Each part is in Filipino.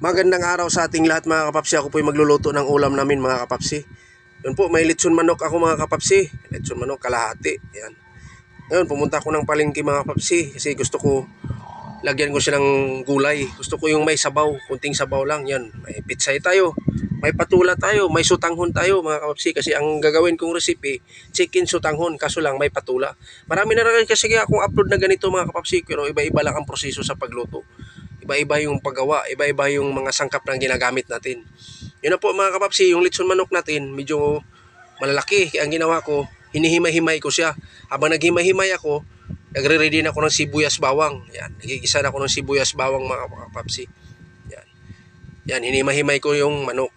Magandang araw sa ating lahat mga kapapsi. Ako po'y magluluto ng ulam namin mga kapapsi. Yun po, may litson manok ako mga kapapsi. Litson manok kalahati. Yan. Ngayon, pumunta ako ng palengke mga kapapsi kasi gusto ko lagyan ko siya ng gulay. Gusto ko yung may sabaw, kunting sabaw lang. Yan, may pitsay tayo, may patula tayo, may sutanghon tayo mga kapapsi. Kasi ang gagawin kong recipe, chicken sutanghon, kaso lang may patula. Marami na rin kasi akong upload na ganito mga kapapsi, pero iba-iba lang ang proseso sa pagluto. Iba-iba yung paggawa, iba-iba yung mga sangkap na ginagamit natin. Yun na po mga kapapsi, yung litson manok natin, medyo malalaki. Kaya ang ginawa ko, hinihimay-himay ko siya. Habang naghimay-himay ako, nagre-ready na ako ng sibuyas bawang. Yan, nagigisa na ako ng sibuyas bawang mga kapapsi. Yan. Yan, hinihimay-himay ko yung manok.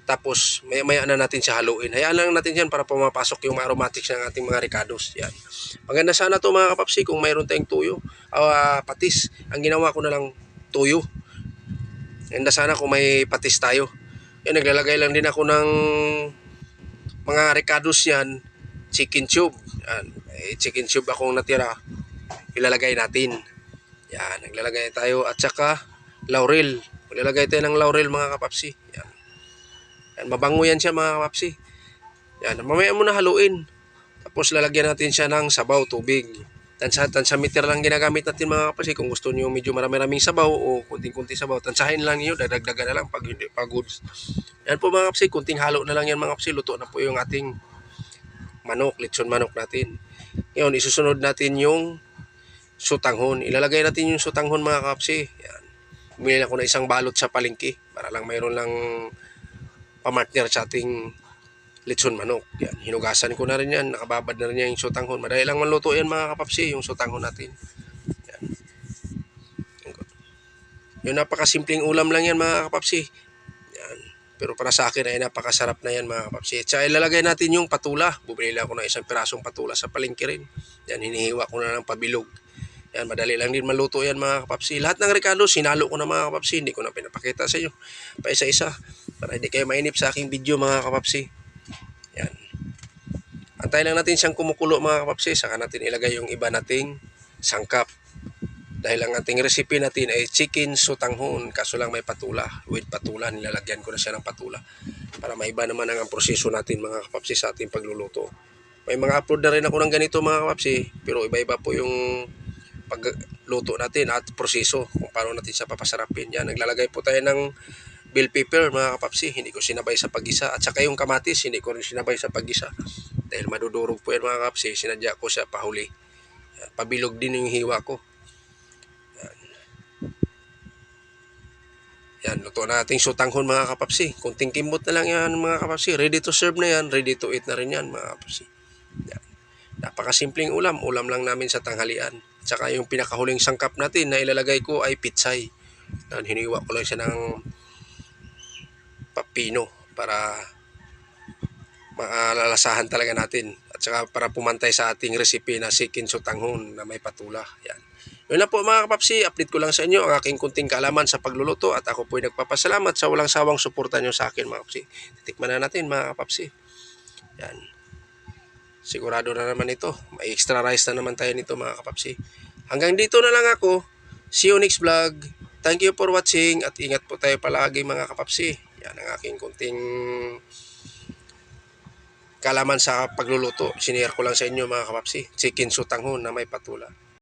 Tapos, maya-maya na natin siya haluin. Hayaan lang natin yan para pumapasok yung aromatics ng ating mga ricados. Yan. Maganda sana to mga kapapsi kung mayroon tayong tuyo, patis. Ang ginawa ko na lang tuyo. Ganda sana kung may patis tayo. Yan, naglalagay lang din ako ng mga ricados yan, chicken tube. Yan, may chicken tube akong natira. Ilalagay natin. Yan, naglalagay tayo at saka laurel. Maglalagay tayo ng laurel mga kapapsi. Yan. Yan, mabango yan siya mga kapapsi. Yan, mamaya muna haluin. Tapos lalagyan natin siya ng sabaw, tubig. Tansa-meter lang ginagamit natin mga kapatid. Kung gusto niyo medyo marami-raming sabaw o kunting-kunting sabaw, tansahin lang niyo, dadagdagan na lang pag hindi pagod. Yan po mga kapatid, kunting halo na lang yan mga kapatid. Luto na po yung ating manok, litson manok natin. Ngayon, isusunod natin yung sutanghon. Ilalagay natin yung sutanghon mga kapatid. Yan. Bumili ako na isang balot sa palengke para lang mayroon lang pamartner sa ating litson manok. Yan, hinugasan ko na rin yan, nakababad na rin yan yung sutanghon. Madali lang manluto yan mga kapapsi, yung sutanghon natin. Yan. Yung napakasimpleng ulam lang yan mga kapapsi. Yan. Pero para sa akin ay napakasarap na yan mga kapapsi. At saka ilalagay natin yung patula. Bumili ako ng isang pirasong patula sa palengke rin. Yan, hinihiwa ko na ng pabilog. Yan, madali lang din maluto yan mga kapapsi. Lahat ng ricados, sinalo ko na mga kapapsi. Hindi ko na pinapakita sa inyo. Pa isa-isa. Para hindi kayo mainip sa aking video mga kapapsi. Yan. Antayin lang natin siyang kumukulo mga kapapsi. Saka natin ilagay yung iba nating sangkap. Dahil ang ating recipe natin ay chicken sutanghon. Kaso lang may patula. With patula, nilalagyan ko na siya ng patula. Para maiba naman ang proseso natin mga kapapsi sa ating pagluluto. May mga upload na rin ako ng ganito mga kapapsi. Pero iba-iba po yung pagluto natin at proseso. Kung paano natin siya papasarapin. Yan, naglalagay po tayo ng bell pepper mga kapapsi, hindi ko sinabay sa pag-isa. At saka yung kamatis, hindi ko rin sinabay sa pag-isa. Dahil madudurog po yan mga kapapsi, sinadya ko siya pahuli. Yan, pabilog din yung hiwa ko. Yan. Yan, luto na ating sutanghon mga kapapsi. Kunting kimbot na lang yan mga kapapsi. Ready to serve na yan, ready to eat na rin yan mga kapapsi. Yan. Napakasimpleng ulam, ulam lang namin sa tanghalian. At saka yung pinakahuling sangkap natin na ilalagay ko ay pitsay. Yan, hiniwa ko lang siya ng papino para maalalasahan talaga natin at saka para pumantay sa ating recipe na chicken sutanghon na may patula. Yan. Yun na po mga kapapsi, update ko lang sa inyo ang aking kunting kaalaman sa pagluluto at ako po ay nagpapasalamat sa walang sawang suporta nyo sa akin mga kapapsi. Titikman na natin mga kapapsi. Yan. Sigurado na naman ito. May extra rice na naman tayo nito mga kapapsi. Hanggang dito na lang ako. See you next vlog. Thank you for watching at ingat po tayo palagi mga kapapsi. Yan ang aking kunting kalaman sa pagluluto. Sinare ko lang sa inyo mga kapapsi. Chicken sutanghon na may patula.